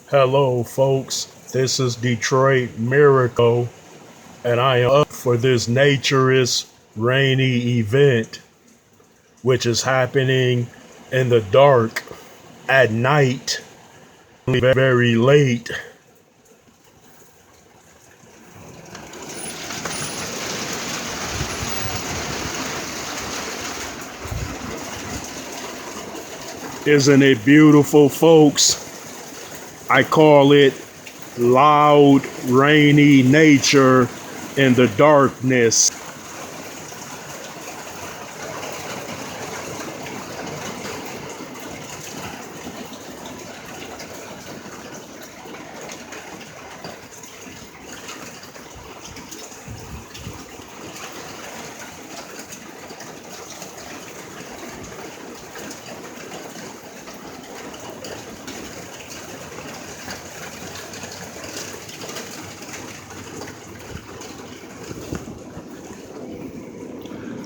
Hello, folks. This is Detroit Miracle, and I am up for this naturist rainy event, which is happening in the dark at night, very late. Isn't it beautiful, folks? I call it loud, rainy nature in the darkness.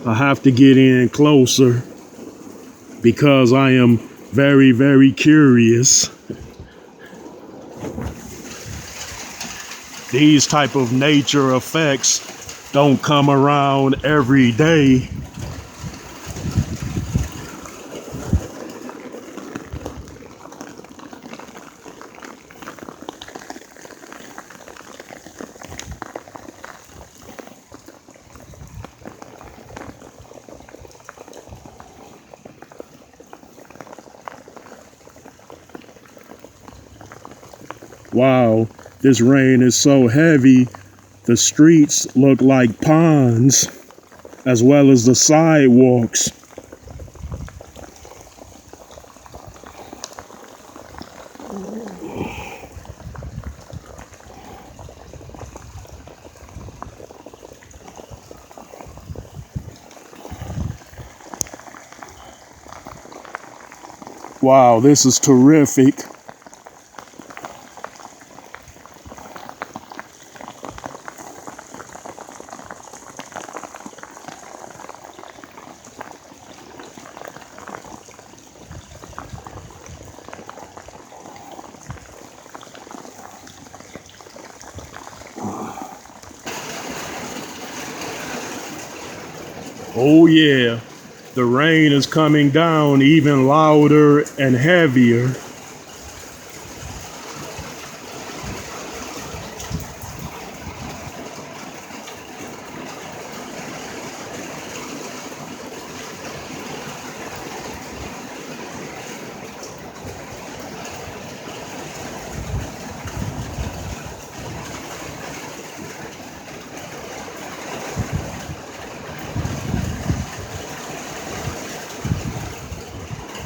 I have to get in closer because I am very, very curious. These type of nature effects don't come around every day. Wow, this rain is so heavy, the streets look like ponds, as well as the sidewalks. Wow, this is terrific. Oh yeah, the rain is coming down even louder and heavier.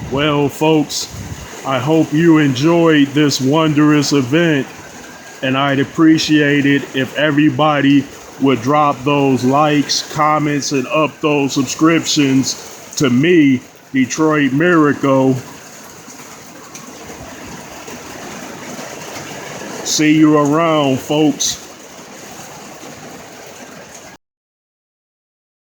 Well, folks, I hope you enjoyed this wondrous event, and I'd appreciate it if everybody would drop those likes, comments, and up those subscriptions to me, Detroit Miracle. See you around, folks.